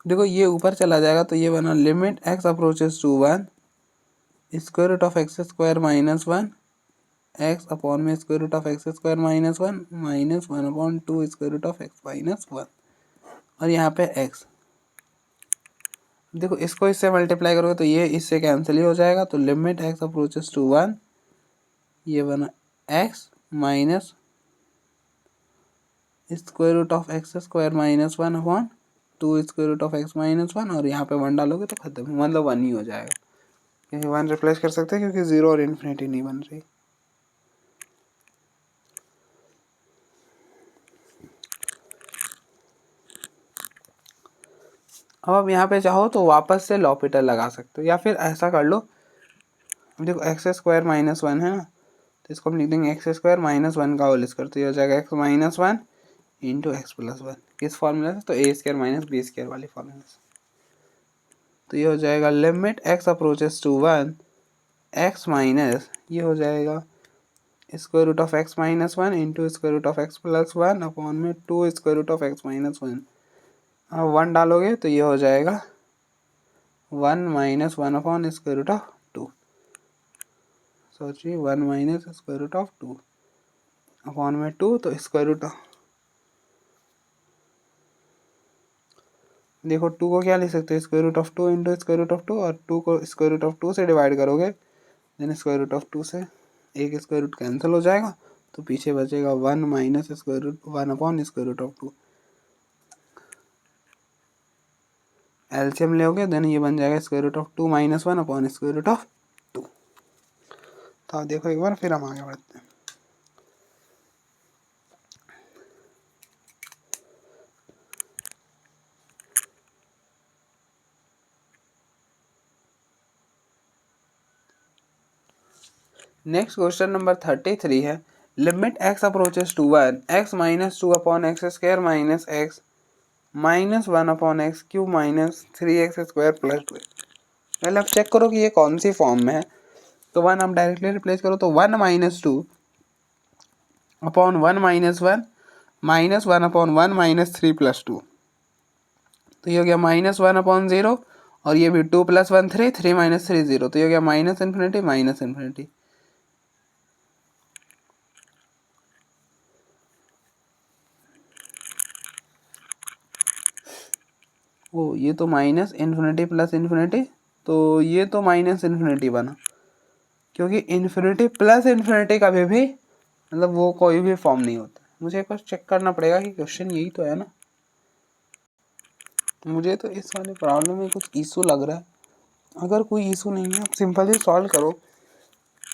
देखो ये ऊपर चला जाएगा तो ये बना limit x approaches to 1 square root of x square minus 1 x upon में square root of x square minus 1 minus 1 upon 2 square root of x minus 1 और यहाँ पे एक्स। देखो इसको इससे मल्टीप्लाई करोगे तो ये इससे कैंसिल ही हो जाएगा, तो लिमिट एक्स अप्रोचेस टू 1 ये बना x minus square root of x square minus 1 upon 2 square root of x minus 1 और यहाँ पे 1 डालोगे तो खत्म, मतलब 1 ही हो जाएगा, क्योंकि 1 रिप्लेस कर सकते हैं क्योंकि 0 और इन्फिनिटी नहीं बन रही। अब आप यहाँ पे चाहो तो वापस से लॉपिटल लगा सकते हो या फिर ऐसा कर लो, देखो एक्स स्क्वायर माइनस 1 है ना, तो इसको हम लिख देंगे एक्स स्क्वायर माइनस 1 का होल स्क्वायर, तो ये हो जाएगा x minus 1 into x plus 1 किस फॉर्मूला से, तो a square minus b square वाले फॉर्मूला से। तो ये हो जाएगा limit x approaches to 1 x minus ये हो जाएगा square root of x minus 1 into square root of x plus 1 upon में 2 square root of x minus 1। अब 1 डालोगे तो ये हो जाएगा 1 minus 1 upon square root of 2, सोचिए 1 minus square root of 2 upon में 2, तो स्क्वायर रूट ऑफ, देखो 2 को क्या लिख सकते हैं square root of 2 into square root of 2 और 2 को स्क्वायर रूट ऑफ 2 से डिवाइड करोगे देन स्क्वायर रूट ऑफ 2 से एक स्क्वायर रूट कैंसिल हो जाएगा, तो पीछे बचेगा 1 minus square root 1 upon square root of 2। LCM लोगे देन ये बन जाएगा square root of 2 minus 1 upon square root of 2। तो आप देखो एक बार फिर हम आगे बढ़ते हैं। नेक्स्ट क्वेश्चन नंबर 33 है limit x approaches to 1 x minus 2 upon x square minus x minus 1 upon x cube minus 3x square plus 2। पहले आप चेक करो कि ये कौन सी फॉर्म में है, तो 1 आप डायरेक्टली रिप्लेस करो तो 1 minus 2 upon 1 minus 1 minus 1 upon 1 minus 3 plus 2, तो ये हो गया माइनस 1 अपॉन 0 और ये भी 2 प्लस 1 3 3 माइनस 3 0, तो ये हो गया माइनस इन्फिनिटी माइनस इन्फिनिटी। ओ ये तो माइनस इन्फिनिटी प्लस इन्फिनिटी, तो ये तो माइनस इन्फिनिटी बना, क्योंकि इन्फिनिटी प्लस इन्फिनिटी कभी भी मतलब वो कोई भी फॉर्म नहीं होता। मुझे एक बार चेक करना पड़ेगा कि क्वेश्चन यही तो है ना, मुझे तो इस वाले प्रॉब्लम में कुछ इशू लग रहा है। अगर कोई इशू नहीं है आप सिंपली सॉल्व करो,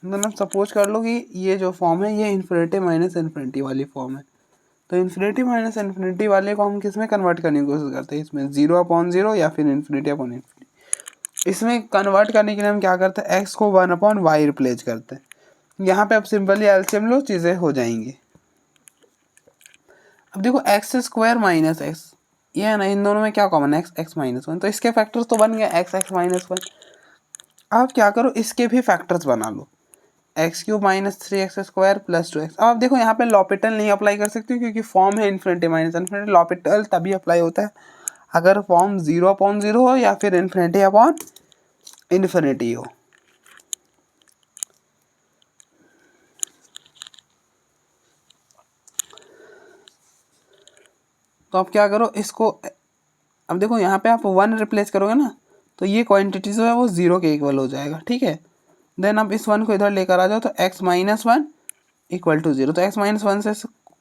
मतलब सपोज कर लो कि ये जो फॉर्म है ये इन्फिनिटी माइनस इन्फिनिटी वाली फॉर्म है, तो इन्फिनिटी माइनस इन्फिनिटी वाले को हम किस में कन्वर्ट करने की कोशिश करते हैं, इसमें 0 अपॉन 0 या फिर इन्फिनिटी अपॉन इन्फिनिटी। इसमें कन्वर्ट करने के लिए हम क्या करते हैं एक्स को 1 अपॉन वाई रिप्लेस करते हैं। यहाँ पे अब सिंपली एलसीएम लो चीज़ें हो जाएंगी। अब देखो एक्स स्क्वायर माइनस एक्स ये है ना, इन दोनों में क्या कॉमन है एक्स एक्स माइनस 1, तो इसके फैक्टर्स तो बन गया एक्स एक्स माइनस 1। अब क्या करो इसके भी फैक्टर्स बना लो x cube minus 3x square plus 2x। अब आप देखो यहाँ पे लॉपिटल नहीं अप्लाई कर सकते क्योंकि फॉर्म है इन्फिनिटी माइनस इन्फिनिटी, लॉपिटल तभी अप्लाई होता है अगर फॉर्म 0 अपॉन 0 हो या फिर इन्फिनिटी अपॉन इन्फिनिटी हो। तो आप क्या करो इसको, अब देखो यहाँ पे आप 1 रिप्लेस करोगे ना तो ये क्वांटिटी जो है वो 0 के इक्वल हो जाएगा, ठीक है। देन आप इस 1 को इधर लेकर आ जाओ तो x माइनस 1 इक्वल टू 0, तो x माइनस 1 से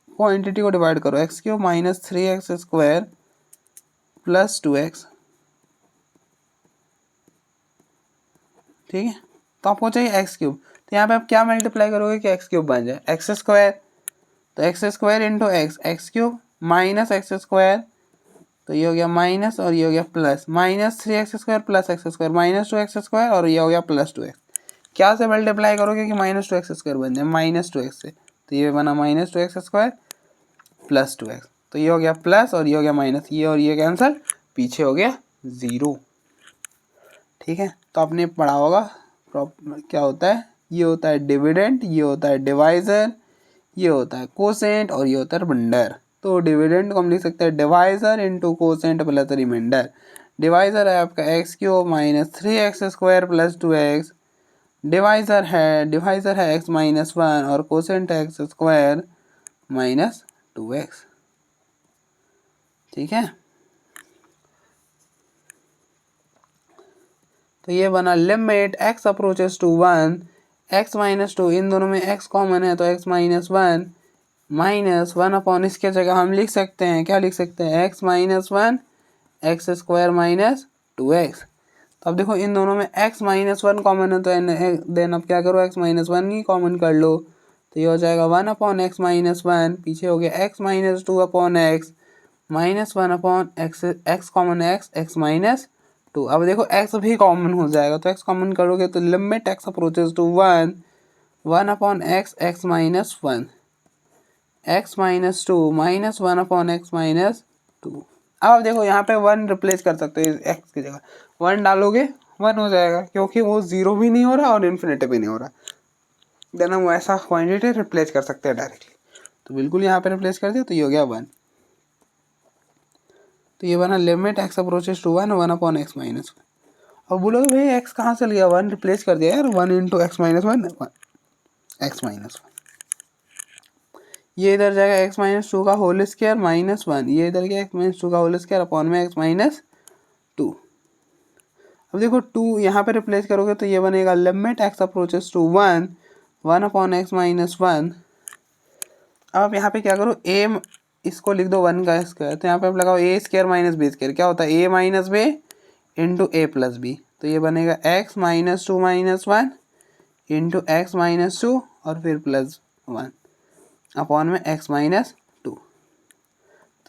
क्वांटिटी को डिवाइड करो x cube minus 3x square plus 2x, ठीक है। तो आपको चाहिए एक्स क्यूब, तो यहाँ पे आप क्या मल्टीप्लाई करोगे कि एक्स क्यूब बन जाए एक्स स्क्वायर, तो x square into x x cube minus x square, तो ये हो गया माइनस और ये हो गया plus minus 3x square plus x square minus 2x square और ये हो गया प्लस 2x। क्या से मल्टीप्लाई करोगे कि माइनस 2x स्क्वायर बन जाए माइनस 2x से, तो ये बना minus 2x square plus 2x, तो ये हो गया प्लस और ये हो गया माइनस, ये और ये कैंसिल, पीछे हो गया 0, ठीक है। तो आपने पढ़ा होगा क्या होता है, ये होता है डिविडेंड, ये होता है डिवाइजर, ये होता है कोसेंट और ये होता है रिमाइंडर। तो डिविडेंड को हम लिख सकते हैं divisor into quotient plus remainder. Divisor है आपका x cube minus 3x square plus 2x, divisor है x माइनस 1 और quotient x square minus 2x। ठीक है, तो ये बना limit x approaches to 1 x minus 2, इन दोनों में x कॉमन है तो x माइनस 1 माइनस 1 अपॉन इसके जगह हम लिख सकते हैं, क्या लिख सकते हैं, x minus 1 x square minus 2x। तो अब देखो इन दोनों में x माइनस 1 कॉमन है तो देन अब क्या करो, x माइनस 1 ही कॉमन कर लो, तो ये हो जाएगा 1 अपॉन एक्स माइनस 1, पीछे हो गया x minus 2 upon x minus 1 upon x common x minus 2। अब देखो x भी कॉमन हो जाएगा तो x कॉमन करोगे तो limit x approaches to 1 upon x minus 1 x minus 2 minus 1 upon x minus 2। अब देखो यहाँ पे 1 रिप्लेस कर सकते हो, x की जगह 1 डालोगे 1 हो जाएगा, क्योंकि वो 0 भी नहीं हो रहा और इन्फिनिटी भी नहीं हो रहा, देन हम ऐसा क्वांटिटी रिप्लेस कर सकते हैं डायरेक्टली। तो बिल्कुल यहाँ पे रिप्लेस कर दिया तो ये हो गया 1। तो ये बना limit x approaches to 1 upon x minus 1। अब बोलोगे भाई x कहाँ चल गया, 1 रिप्लेस कर दिया यार, 1 into x minus 1 x minus 1, ये इधर जाएगा x माइनस 2 का होल स्क्वायर माइनस 1, ये इधर गया x माइनस 2 का होल स्क्वायर अपॉन में x माइनस 2। अब देखो 2 यहाँ पे रिप्लेस करोगे तो ये बनेगा limit x approaches to 1 upon x minus 1। अब आप यहाँ पे क्या करो, a इसको लिख दो 1 का स्क्वायर, तो यहाँ पे आप लगाओ a square minus b square, क्या होता है a minus b into a plus b, तो ये बनेगा x minus 2 minus 1 into x minus 2 और फिर प्लस 1 अपॉन में x माइनस 2।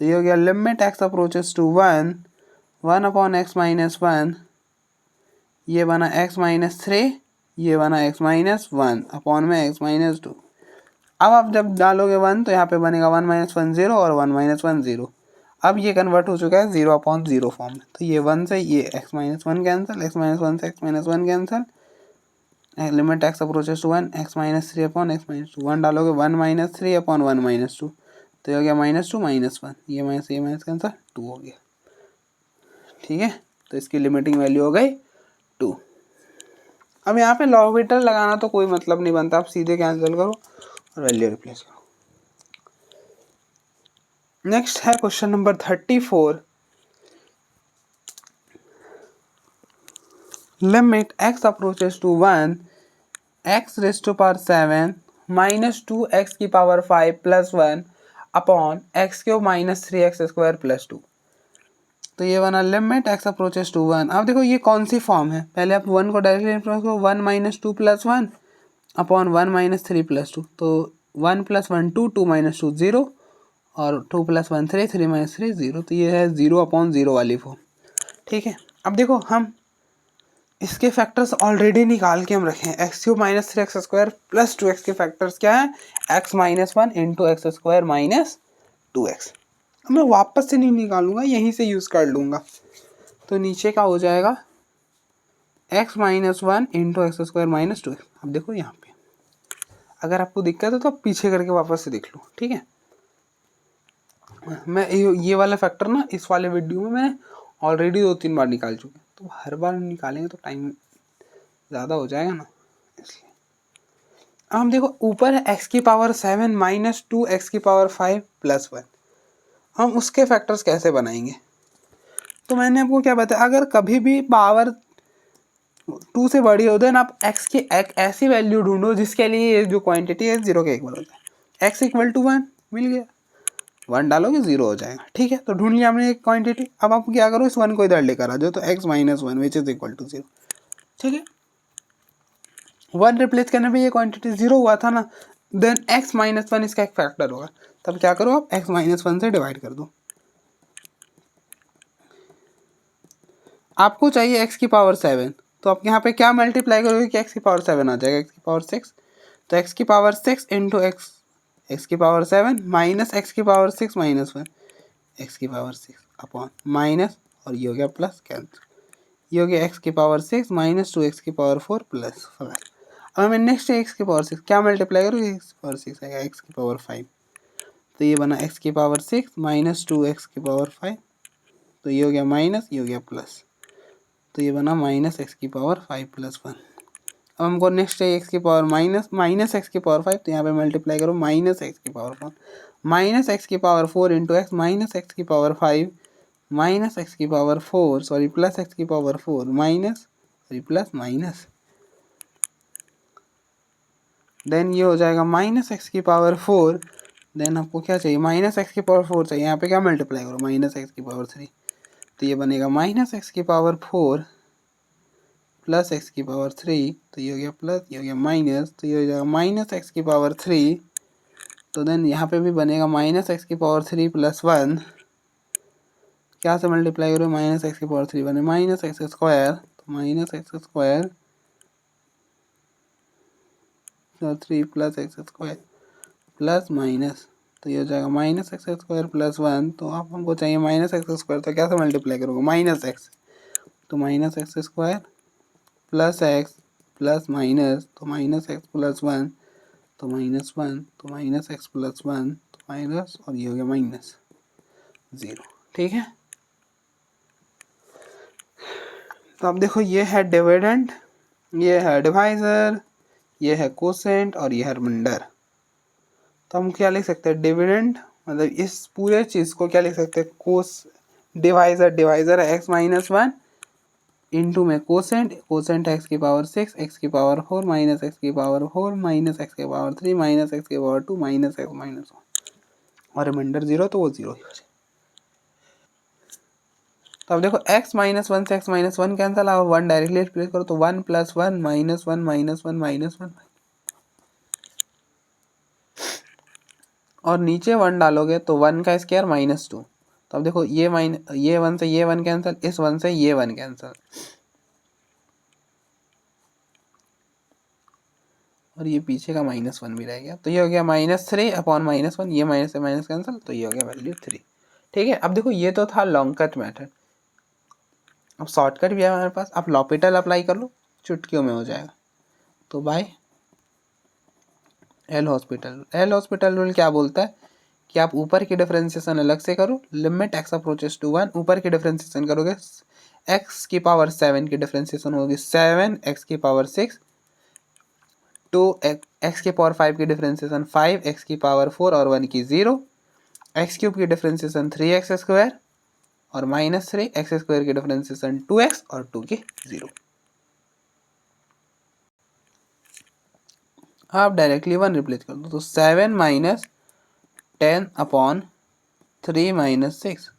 तो ये हो गया limit x approaches to 1 upon x minus 1, ये बना x माइनस 3, ये बना x माइनस 1 अपॉन में x माइनस 2। अब आप जब डालोगे 1 तो यहाँ पे बनेगा 1 माइनस 1 0 और 1 माइनस 1 0। अब ये कन्वर्ट हो चुका है 0 अपॉन 0 फॉर्म में, तो ये 1 से ये x minus 1 cancel, x minus 1 से x minus 1 cancel, limit x approaches to 1 x minus 3 upon x minus 2, 1 डालोगे 1 माइनस 3 अपॉन 1 माइनस 2, तो ये हो गया माइनस 2 माइनस 1, ये माइनस कैंसिल 2 हो गया। ठीक है, तो इसकी लिमिटिंग वैल्यू हो गई 2। अब यहाँ पे लॉगरिथम लगाना तो कोई मतलब नहीं बनता, आप सीधे कैंसिल करो और वैल्यू रिप्लेस करो। नेक्स्ट है question number 34, limit x approaches to 1 x raise to power 7 minus 2x की power 5 plus 1 upon x cube minus 3x square plus 2। तो ये बना लिमिट x अप्रोचेस टू 1। अब देखो ये कौन सी फॉर्म है, पहले आप 1 को डायरेक्टली इंप्लीमेंट करो, 1 minus 2 plus 1 upon 1 minus 3 plus 2, तो 1 प्लस 1 2, 2 माइनस 2 0 और 2 प्लस 1 3, 3 माइनस 3 0, तो ये है 0 अपॉन 0 वाली फॉर्म। ठीक है, अब देखो हम इसके फैक्टर्स ऑलरेडी निकाल के हम रखे हैं, x cube minus 3x square plus 2x के फैक्टर्स क्या है, x minus 1 into x square minus 2x। मैं वापस से नहीं निकालूंगा, यहीं से यूज़ कर लूँगा, तो नीचे का हो जाएगा x minus 1 into x square minus 2x। अब देखो यहाँ पे अगर आपको दिक्कत है तो आप पीछे करके वापस से देख लो। ठीक है, मैं ये वाला फैक्टर ना इस वाले वीडियो में मैं ऑलरेडी 2-3 बार निकाल चुके हैं, तो हर बार निकालेंगे तो टाइम ज़्यादा हो जाएगा ना, इसलिए। अब हम देखो ऊपर है x की पावर 7 माइनस 2x की पावर 5 प्लस 1, हम उसके फैक्टर्स कैसे बनाएंगे। तो मैंने आपको क्या बताया, अगर कभी भी पावर 2 से बड़ी हो देन आप x की एक ऐसी वैल्यू ढूंढो जिसके लिए ये जो क्वांटिटी है 0 के इक्वल हो जाए। x इक्वल टू 1 मिल गया, 1 डालोगे 0 हो जाएगा। ठीक है, तो ढूंढ लिया हमने एक क्वांटिटी। अब आप क्या करो, इस 1 को इधर लेकर आ जाओ, तो x minus 1 which is equal to 0। ठीक है, 1 रिप्लेस करने पे ये क्वांटिटी 0 हुआ था ना, देन x माइनस 1 इसका एक फैक्टर होगा, तब क्या करो आप x माइनस 1 से डिवाइड कर दो। आपको चाहिए x की पावर 7, तो आप यहाँ पे क्या मल्टीप्लाई करोगे कि x की पावर 7 आ जाएगा, x की पावर 6, तो x की पावर 6 इंटू x की पावर 7 माइनस x की पावर 6 माइनस 1 x की पावर 6 अपॉन माइनस, और ये हो गया प्लस कैंसिल, ये हो गया x की पावर 6 माइनस 2x की पावर 4 प्लस 5। अब हमें नेक्स्ट x की पावर 6 क्या मल्टीप्लाई करोगे, x की पावर 6 आएगा x की पावर 5 तो ये बना x की पावर 6 माइनस 2x की पावर 5, तो ये हो गया माइनस, ये हो गया प्लस, तो ये बना माइनस एक्स की पावर 5 प्लस 1। अब हमको नेक्स्ट चाहिए एक्स की पावर माइनस एक्स की पावर 5, तो यहाँ पे मल्टीप्लाई करो माइनस एक्स की पावर 4, माइनस एक्स की power 4 into x minus x की पावर 5 माइनस एक्स की पावर 4 सॉरी प्लस एक्स की power 4 minus sorry plus minus, then ये हो जाएगा माइनस एक्स की पावर 4, देन आपको क्या चाहिए माइनस एक्स की पावर 4 चाहिए, यहाँ पे क्या मल्टीप्लाई करो माइनस एक्स की पावर 3, तो ये बनेगा माइनस एक्स की पावर 4 प्लस एक्स की पावर 3, तो ये हो गया प्लस, ये हो गया माइनस, तो ये हो जाएगा माइनस एक्स की पावर 3, तो देन यहाँ पे भी बनेगा माइनस एक्स की पावर 3 प्लस 1, क्या से मल्टीप्लाई करो माइनस एक्स की पावर 3 बने माइनस एक्स स्क्वायर, तो minus x square 3 plus x square plus minus, तो ये हो जाएगा माइनस एक्स स्क्वायर प्लस 1, तो आप हमको चाहिए माइनस एक्स स्क्वायर, तो क्या से मल्टीप्लाई करोगे माइनस एक्स, तो minus x square plus x plus minus, तो माइनस एक्स प्लस 1, तो माइनस 1, तो माइनस एक्स प्लस 1, तो माइनस, और ये हो गया माइनस 0। ठीक है, तो अब देखो ये है डिविडेंड, ये है डिवाइजर, ये है कोसेंट और ये है रिमाइंडर। तो हम क्या लिख सकते हैं डिविडेंड, मतलब इस पूरे चीज़ को क्या लिख सकते हैं डिवाइजर है एक्स माइनस 1 इंटू में कोसेंट एक्स की पावर 6 एक्स की पावर 4 माइनस एक्स की पावर 4 माइनस एक्स की पावर 3 माइनस एक्स की पावर 2 माइनस एक्स माइनस 1 और रिमाइंडर 0, तो वो 0 ही हो जाए। तो अब देखो x माइनस 1 से x माइनस 1 कैंसिल, आप 1 डायरेक्टली रिप्लेस करो, तो 1 प्लस 1 माइनस 1 माइनस 1 माइनस 1, और नीचे 1 डालोगे तो 1 का स्क्वायर माइनस 2, तो अब देखो ये 1 से ये 1 कैंसिल, इस 1 से ये 1 कैंसिल, और ये पीछे का माइनस 1 भी रह गया, तो ये हो गया माइनस 3 अपॉन माइनस 1, ये माइनस से माइनस कैंसिल, तो ये हो गया वैल्यू 3। ठीक है, अब देखो ये तो था लॉन्ग कट मेथड, अब शॉर्टकट भी है हमारे पास, आप लॉपिटल अप्लाई कर लो, चुटकियों में हो जाएगा। तो बाय एल हॉस्पिटल रूल क्या बोलता है कि आप ऊपर की डिफरेंशिएशन अलग से करो, लिमिट एक्स अप्रोचेस टू 1, ऊपर की डिफरेंशिएशन करोगे एक्स की पावर 7 की डिफरेंशिएशन होगी 7 एक्स की पावर 6 टू एक्स की पावर 5 की डिफरेंशिएशन 5 एक्स की पावर 4 और 1 की 0, एक्स क्यूब की डिफरेंशिएशन 3 एक्स स्क्वायर और माइनस 3 एक्स स्क्वायर की डिफरेंशिएशन 2 एक्स और 2 की 0। आप डायरेक्टली 1 रिप्लेस कर दो, तो 7 माइनस 10 अपॉन 3 माइनस 6,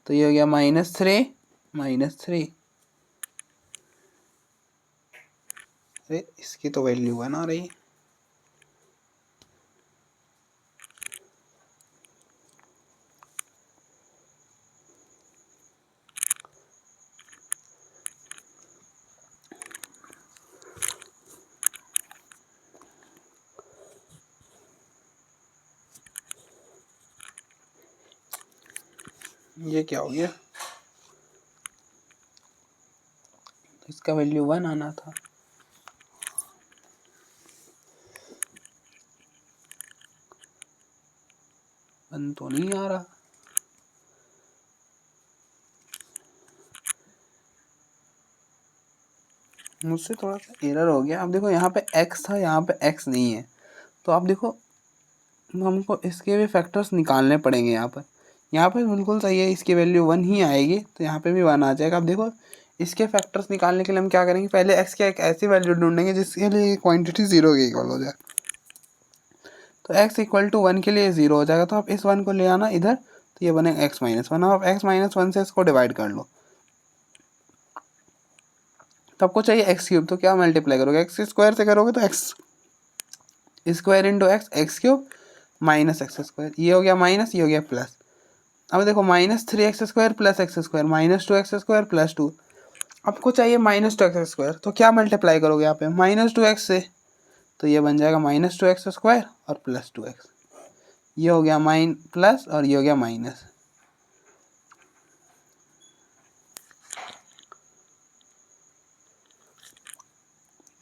तो ये हो गया -3 अरे इसकी तो वैल्यू बना रही, ये क्या हो गया, इसका वैल्यू 1 आना था। वन तो नहीं आ रहा, मुझसे थोड़ा सा एरर हो गया। अब देखो यहाँ पे x था, यहाँ पे x नहीं है, तो आप देखो हमको इसके भी फैक्टर्स निकालने पड़ेंगे। यहाँ पर बिल्कुल सही है, इसकी वैल्यू 1 ही आएगी, तो यहाँ पे भी 1 आ जाएगा। अब देखो इसके फैक्टर्स निकालने के लिए हम क्या करेंगे, पहले x की एक ऐसी वैल्यू ढूंढेंगे जिसके लिए क्वांटिटी 0 के इक्वल हो जाए, तो x इक्वल टू 1 के लिए 0 हो जाएगा, तो आप इस 1 को ले आना इधर, तो ये बनेगा x माइनस 1। अब आप x माइनस 1 से इसको डिवाइड कर लो, तो आपको चाहिए एक्स क्यूब, तो क्या मल्टीप्लाई करोगे एक्स स्क्वायर से करोगे, तो x square into x cube minus x square, ये हो गया माइनस, ये हो गया प्लस। अब देखो -3x² plus x square -2x² plus 2, आपको चाहिए -2x², तो क्या मल्टीप्लाई करोगे यहाँ पे -2x से, तो ये बन जाएगा -2x² और प्लस 2x, ये हो गया प्लस और ये हो गया माइनस,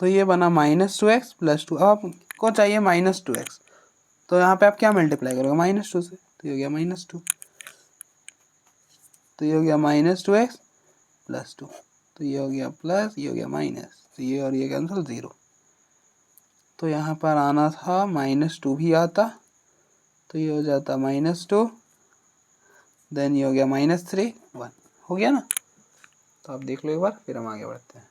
तो ये बना -2x प्लस 2। अब आपको चाहिए -2x, तो यहाँ पे आप क्या मल्टीप्लाई करोगे, -2 से, तो ये हो गया -2, तो ये हो गया -2x + 2, तो ये हो गया प्लस, ये हो गया माइनस, तो ये और ये कैंसिल 0। तो यहाँ पर आना था -2 भी आता, तो ये हो जाता -2, देन ये हो गया -3 1, हो गया ना। तो आप देख लो एक बार, फिर हम आगे बढ़ते हैं।